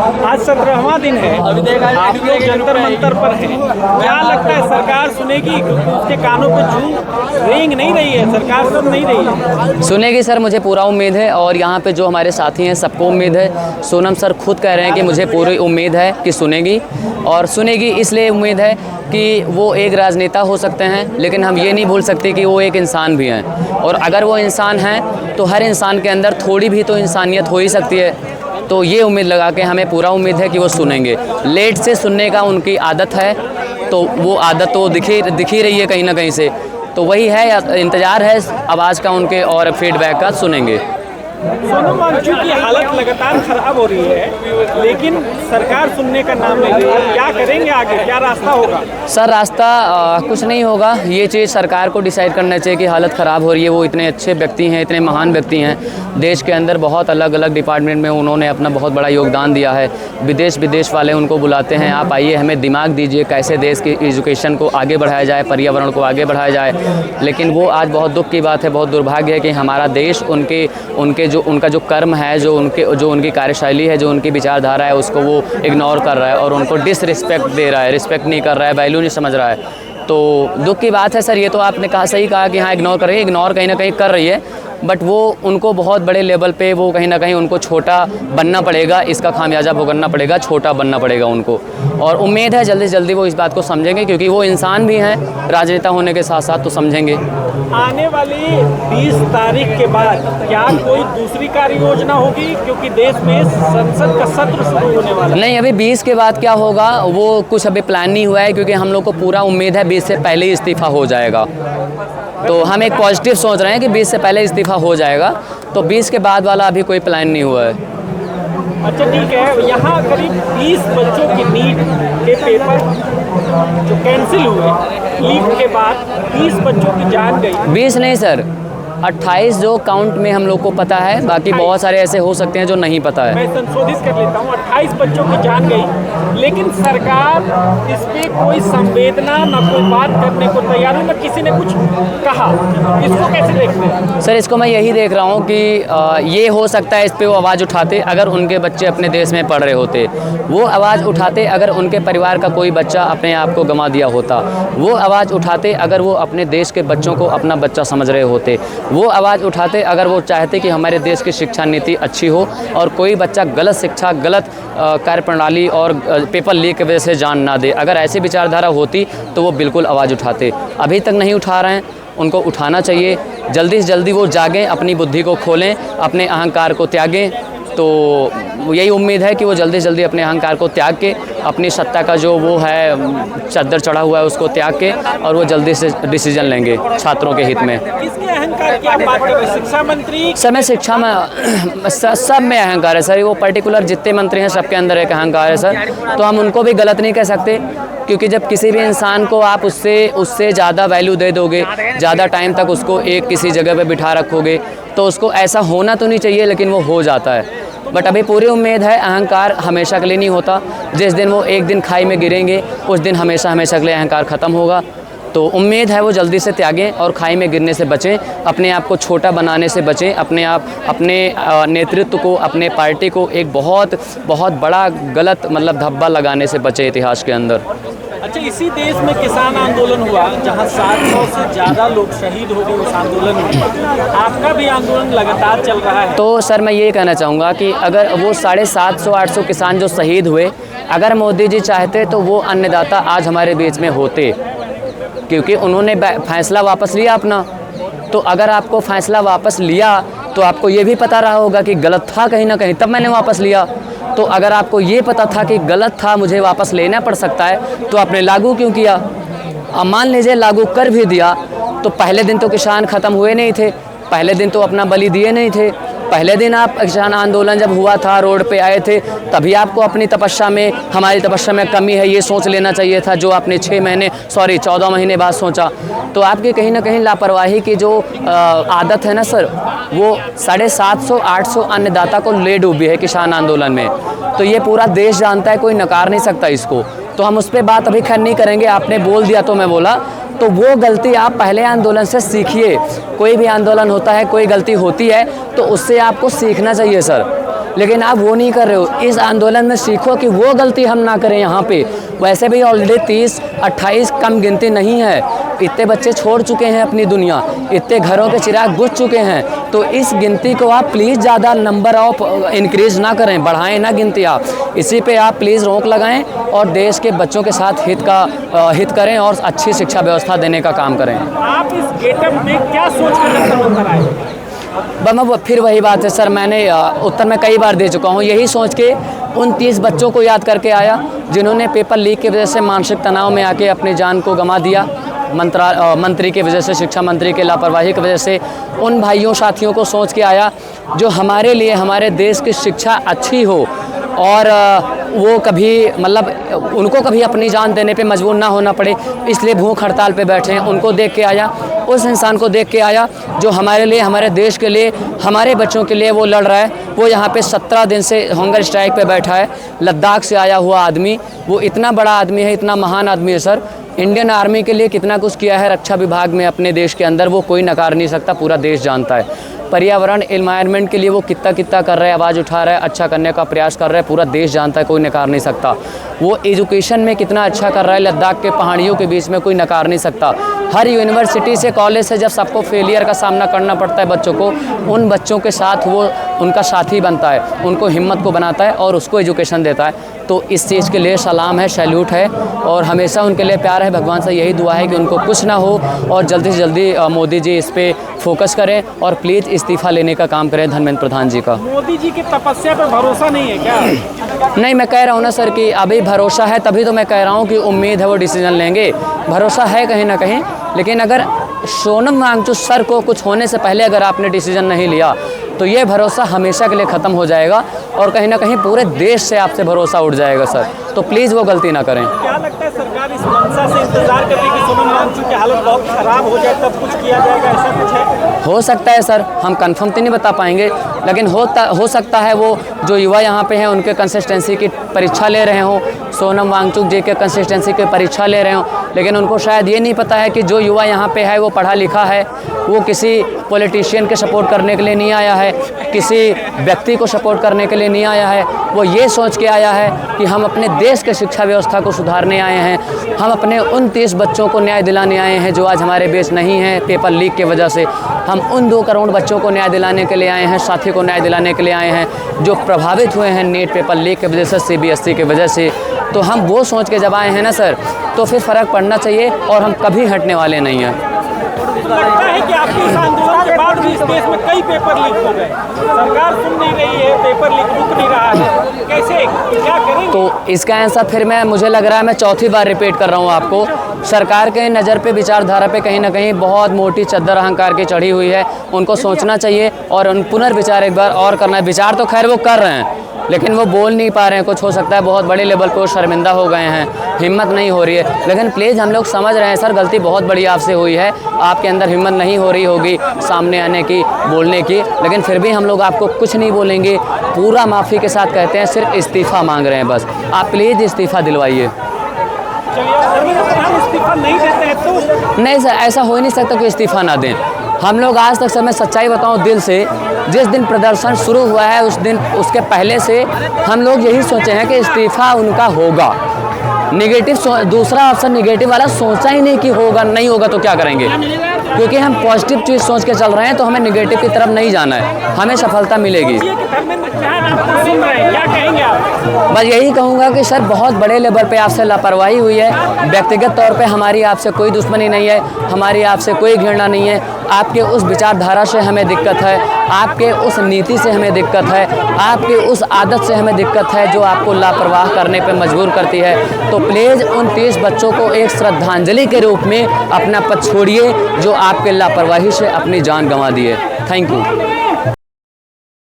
आज 17वां दिन है, आप लोग जंतर मंतर पर हैं। क्या लगता है सरकार सुनेगी? उसके कानों पे जूं रेंग नहीं रही है, सरकार सुन नहीं रही है। सुनेगी सर, मुझे पूरा उम्मीद है। और यहाँ पे जो हमारे साथी हैं सबको उम्मीद है। सोनम सर खुद कह रहे हैं कि मुझे पूरी उम्मीद है कि सुनेगी, और सुनेगी इसलिए उम्मीद है कि वो एक राजनेता हो सकते हैं, लेकिन हम ये नहीं भूल सकते कि वो एक इंसान भी हैं। और अगर वो इंसान हैं तो हर इंसान के अंदर थोड़ी भी तो इंसानियत हो ही सकती है। तो ये उम्मीद लगा के हमें पूरा उम्मीद है कि वो सुनेंगे। लेट से सुनने का उनकी आदत है, तो वो आदत तो दिख ही रही है कहीं ना कहीं से। तो वही है, इंतज़ार है आवाज़ का उनके और फीडबैक का, सुनेंगे। सोनम वांगचुक की हालत लगातार खराब हो रही है, लेकिन सरकार सुनने का नाम नहीं ले रही है। क्या करेंगे आगे, क्या रास्ता होगा? सर रास्ता कुछ नहीं होगा। ये चीज़ सरकार को डिसाइड करना चाहिए कि हालत ख़राब हो रही है। वो इतने अच्छे व्यक्ति हैं, इतने महान व्यक्ति हैं, देश के अंदर बहुत अलग अलग डिपार्टमेंट में उन्होंने अपना बहुत बड़ा योगदान दिया है। विदेश वाले उनको बुलाते हैं, आप आइए हमें दिमाग दीजिए कैसे देश की एजुकेशन को आगे बढ़ाया जाए, पर्यावरण को आगे बढ़ाया जाए। लेकिन वो आज बहुत दुख की बात है, बहुत दुर्भाग्य है कि हमारा देश उनका जो कर्म है, जो उनकी कार्यशैली है, जो उनकी विचारधारा है, उसको वो इग्नोर कर रहा है और उनको डिसरिस्पेक्ट दे रहा है, रिस्पेक्ट नहीं कर रहा है, वैल्यू नहीं समझ रहा है। तो दुख की बात है सर। ये तो आपने सही कहा कि हाँ इग्नोर कर रही है, इग्नोर कहीं ना कहीं कर रही है, बट वो उनको बहुत बड़े लेवल पे वो कहीं ना कहीं उनको छोटा बनना पड़ेगा, इसका खामियाजा भुगतना पड़ेगा, छोटा बनना पड़ेगा उनको। और उम्मीद है जल्दी से जल्दी वो इस बात को समझेंगे, क्योंकि वो इंसान भी हैं राजनेता होने के साथ साथ, तो समझेंगे। आने वाली 20 तारीख के बाद क्या कोई दूसरी कार्य योजना होगी, क्योंकि देश में संसद का सत्र शुरू होने वाला है? नहीं, अभी 20 के बाद क्या होगा वो कुछ अभी प्लान नहीं हुआ है, क्योंकि हम लोग को पूरा उम्मीद है 20 से पहले ही इस्तीफा हो जाएगा। तो हम एक पॉजिटिव सोच रहे हैं कि 20 से पहले इस्तीफा हो जाएगा। तो 20 के बाद वाला अभी कोई प्लान नहीं हुआ है। अच्छा ठीक है। यहाँ करीब 20 बच्चों की नीट के पेपर जो कैंसिल हुए, लीक के बाद 20 बच्चों की जान गई। 20 नहीं सर, 28 जो काउंट में हम लोग को पता है, बाकी बहुत सारे ऐसे हो सकते हैं जो नहीं पता है। मैं संशोधित कर लेता हूँ, 28 बच्चों की जान गई, लेकिन सरकार इस पे कोई संवेदना न कोई बात करने को तैयार हो, न किसी ने कुछ कहा। इसको कैसे देखते हैं? सर इसको मैं यही देख रहा हूँ कि ये हो सकता है इस पे वो आवाज़ उठाते अगर उनके बच्चे अपने देश में पढ़ रहे होते, वो आवाज़ उठाते अगर उनके परिवार का कोई बच्चा अपने आप को गंवा दिया होता, वो आवाज़ उठाते अगर वो अपने देश के बच्चों को अपना बच्चा समझ रहे होते, वो आवाज़ उठाते अगर वो चाहते कि हमारे देश की शिक्षा नीति अच्छी हो और कोई बच्चा गलत शिक्षा, गलत कार्यप्रणाली और पेपर लीक की वजह से जान ना दे। अगर ऐसी विचारधारा होती तो वो बिल्कुल आवाज़ उठाते। अभी तक नहीं उठा रहे हैं, उनको उठाना चाहिए। जल्दी से जल्दी वो जागें, अपनी बुद्धि को खोलें, अपने अहंकार को त्यागें। तो यही उम्मीद है कि वो जल्दी से जल्दी अपने अहंकार को त्याग के, अपनी सत्ता का जो वो है चद्दर चढ़ा हुआ है उसको त्याग के, और वो जल्दी से डिसीजन लेंगे छात्रों के हित में। किसके अहंकार की आप बात कर रहे हैं? शिक्षा मंत्री? सर मैं शिक्षा में सब में अहंकार है सर। वो पर्टिकुलर जितने मंत्री हैं सबके अंदर एक अहंकार है सर। तो हम उनको भी गलत नहीं कह सकते, क्योंकि जब किसी भी इंसान को आप उससे ज़्यादा वैल्यू दे दोगे, ज़्यादा टाइम तक उसको एक किसी जगह पे बिठा रखोगे, तो उसको ऐसा होना तो नहीं चाहिए, लेकिन वो हो जाता है। बट अभी पूरी उम्मीद है, अहंकार हमेशा के लिए नहीं होता। जिस दिन वो एक दिन खाई में गिरेंगे उस दिन हमेशा के लिए अहंकार ख़त्म होगा। तो उम्मीद है वो जल्दी से त्यागें और खाई में गिरने से बचें, अपने आप को छोटा बनाने से बचें, अपने नेतृत्व को, अपने पार्टी को एक बहुत बड़ा गलत धब्बा लगाने से बचें इतिहास के अंदर। अच्छा, इसी देश में किसान आंदोलन हुआ जहां 700 से ज़्यादा लोग शहीद हो गए उस आंदोलन में। आपका भी आंदोलन लगातार चल रहा है। तो सर मैं ये कहना चाहूँगा कि अगर वो 750-800 किसान जो शहीद हुए, अगर मोदी जी चाहते तो वो अन्नदाता आज हमारे बीच में होते, क्योंकि उन्होंने फैसला वापस लिया अपना। तो अगर आपको फैसला वापस लिया तो आपको ये भी पता रहा होगा कि गलत था कहीं ना कहीं, तब मैंने वापस लिया। तो अगर आपको ये पता था कि गलत था, मुझे वापस लेना पड़ सकता है, तो आपने लागू क्यों किया? अब मान लीजिए लागू कर भी दिया, तो पहले दिन तो किसान ख़त्म हुए नहीं थे, पहले दिन तो अपना बलि दिए नहीं थे। पहले दिन आप किसान आंदोलन जब हुआ था, रोड पे आए थे, तभी आपको अपनी तपस्या में, हमारी तपस्या में कमी है ये सोच लेना चाहिए था, जो आपने 14 महीने बाद सोचा। तो आपकी कहीं ना कहीं लापरवाही की जो आदत है ना सर, वो 750-800 अन्नदाता को ले डूबी है किसान आंदोलन में। तो ये पूरा देश जानता है, कोई नकार नहीं सकता इसको। तो हम उस पर बात अभी खैर नहीं करेंगे, आपने बोल दिया तो मैं बोला। तो वो गलती आप पहले आंदोलन से सीखिए। कोई भी आंदोलन होता है, कोई गलती होती है तो उससे आपको सीखना चाहिए सर। लेकिन आप वो नहीं कर रहे हो। इस आंदोलन में सीखो कि वो गलती हम ना करें यहाँ पे। वैसे भी ऑलरेडी 30-28 कम गिनती नहीं है, इतने बच्चे छोड़ चुके हैं अपनी दुनिया, इतने घरों के चिराग बुझ चुके हैं। तो इस गिनती को आप प्लीज़ ज़्यादा नंबर ऑफ इंक्रीज ना करें, बढ़ाएं ना गिनती आप। इसी पे आप प्लीज़ रोक लगाएं और देश के बच्चों के साथ हित करें और अच्छी शिक्षा व्यवस्था देने का काम करें। आप इस गेटअप में क्या सोच कर अंदर आए? बस फिर वही बात है सर, मैंने उत्तर में कई बार दे चुका हूँ। यही सोच के उन 30 बच्चों को याद करके आया जिन्होंने पेपर लीक की वजह से मानसिक तनाव में आके अपनी जान को गंवा दिया। मंत्री की वजह से, शिक्षा मंत्री के लापरवाही की वजह से उन भाइयों साथियों को सोच के आया जो हमारे लिए, हमारे देश की शिक्षा अच्छी हो और वो कभी मतलब उनको कभी अपनी जान देने पे मजबूर ना होना पड़े, इसलिए भूख हड़ताल पे बैठे हैं। उनको देख के आया, उस इंसान को देख के आया जो हमारे लिए, हमारे देश के लिए, हमारे बच्चों के लिए वो लड़ रहा है। वो यहाँ पे 17 दिन से हंगर स्ट्राइक पे बैठा है, लद्दाख से आया हुआ आदमी। वो इतना बड़ा आदमी है, इतना महान आदमी है सर। इंडियन आर्मी के लिए कितना कुछ किया है रक्षा विभाग में अपने देश के अंदर, वो कोई नकार नहीं सकता, पूरा देश जानता है। पर्यावरण एनवायरनमेंट के लिए वो कितना कर रहा है, आवाज़ उठा रहा है, अच्छा करने का प्रयास कर रहा है, पूरा देश जानता है, कोई नकार नहीं सकता। वो एजुकेशन में कितना अच्छा कर रहा है, लद्दाख के पहाड़ियों के बीच में कोई नकार नहीं सकता। हर यूनिवर्सिटी से, कॉलेज से जब सबको फेलियर का सामना करना पड़ता है बच्चों को, उन बच्चों के साथ वो उनका साथी बनता है, उनको हिम्मत को बनाता है और उसको एजुकेशन देता है। तो इस चीज़ के लिए सलाम है, सैल्यूट है और हमेशा उनके लिए प्यार है। भगवान से यही दुआ है कि उनको कुछ ना हो और जल्दी से जल्दी मोदी जी इस पे फोकस करें और प्लीज़ इस्तीफ़ा लेने का काम करें धर्मेंद्र प्रधान जी का। मोदी जी की तपस्या पर भरोसा नहीं है क्या? नहीं, मैं कह रहा हूँ ना सर कि अभी भरोसा है, तभी तो मैं कह रहा हूँ कि उम्मीद है वो डिसीजन लेंगे। भरोसा है कहीं ना कहीं, लेकिन अगर सोनम वांगचुक सर को कुछ होने से पहले अगर आपने डिसीजन नहीं लिया तो ये भरोसा हमेशा के लिए ख़त्म हो जाएगा और कहीं ना कहीं पूरे देश से आपसे भरोसा उठ जाएगा सर। तो प्लीज़ वो गलती ना करें। क्या लगता है सरकार इस मंशा से इंतजार कर रही है कि सोनम वांगचुक की हालत बहुत ख़राब हो जाए तब कुछ किया जाएगा, ऐसा कुछ है? हो सकता है सर, हम कंफर्म तो नहीं बता पाएंगे, लेकिन हो सकता है वो जो युवा यहाँ पे हैं उनके कंसिस्टेंसी की परीक्षा ले रहे हों, सोनम वांगचुक जी के कंसिस्टेंसी की परीक्षा ले रहे हों, लेकिन उनको शायद ये नहीं पता है कि जो युवा यहाँ पे है वो पढ़ा लिखा है, वो किसी पॉलिटिशियन के सपोर्ट करने के लिए नहीं आया है, किसी व्यक्ति को सपोर्ट करने के लिए नहीं आया है। वो ये सोच के आया है कि हम अपने देश के शिक्षा व्यवस्था को सुधारने आए हैं, हम अपने उन 30 बच्चों को न्याय दिलाने आए हैं जो आज हमारे बेस नहीं हैं पेपर लीक की वजह से। हम उन 2 करोड़ बच्चों को न्याय दिलाने के लिए आए हैं, साथी को न्याय दिलाने के लिए आए हैं जो प्रभावित हुए हैं नेट पेपर लीक की वजह से, CBSE की वजह से। तो हम वो सोच के जब आए हैं ना सर, तो फिर फ़र्क पड़ना चाहिए और हम कभी हटने वाले नहीं हैं। लगता है कि आपके इस आंदोलन के बाद भी इस देश में कई पेपर लीक हो गए, सरकार सुन नहीं रही है, पेपर लीक रुक नहीं रहा है, कैसे क्या करेंगे? तो इसका आंसर फिर मुझे लग रहा है मैं चौथी बार रिपीट कर रहा हूँ आपको। सरकार के नज़र पे, विचारधारा पे कहीं ना कहीं बहुत मोटी चद्दर अहंकार की चढ़ी हुई है। उनको सोचना चाहिए और उन पुनर्विचार एक बार और करना है। विचार तो खैर वो कर रहे हैं, लेकिन वो बोल नहीं पा रहे हैं। कुछ हो सकता है बहुत बड़े लेवल पे वो शर्मिंदा हो गए हैं, हिम्मत नहीं हो रही है। लेकिन प्लीज़ हम लोग समझ रहे हैं सर, गलती बहुत बड़ी आपसे हुई है, आपके अंदर हिम्मत नहीं हो रही होगी सामने आने की, बोलने की, लेकिन फिर भी हम लोग आपको कुछ नहीं बोलेंगे, पूरा माफ़ी के साथ कहते हैं, सिर्फ इस्तीफ़ा मांग रहे हैं बस। आप प्लीज़ इस्तीफ़ा दिलवाइए। इस्तीफा नहीं देते हैं तो? नहीं सर, ऐसा हो ही नहीं सकता कि इस्तीफ़ा ना दें। हम लोग आज तक सर, मैं सच्चाई बताऊं दिल से, जिस दिन प्रदर्शन शुरू हुआ है उस दिन, उसके पहले से हम लोग यही सोचे हैं कि इस्तीफ़ा उनका होगा। नेगेटिव दूसरा ऑप्शन नेगेटिव वाला सोचा ही नहीं कि होगा, नहीं होगा तो क्या करेंगे, क्योंकि हम पॉजिटिव चीज़ सोच के चल रहे हैं, तो हमें नेगेटिव की तरफ नहीं जाना है, हमें सफलता मिलेगी। क्या कहेंगे आप? बस यही कहूँगा कि सर बहुत बड़े लेवल पे आपसे लापरवाही हुई है। व्यक्तिगत तौर पे हमारी आपसे कोई दुश्मनी नहीं है, हमारी आपसे कोई घृणा नहीं है। आपके उस विचारधारा से हमें दिक्कत है, आपके उस नीति से हमें दिक्कत है, आपके उस आदत से हमें दिक्कत है जो आपको लापरवाह करने पे मजबूर करती है। तो प्लीज़ उन 30 बच्चों को एक श्रद्धांजलि के रूप में अपना पद छोड़िए जो आपके लापरवाही से अपनी जान गंवा दिए। Thank you.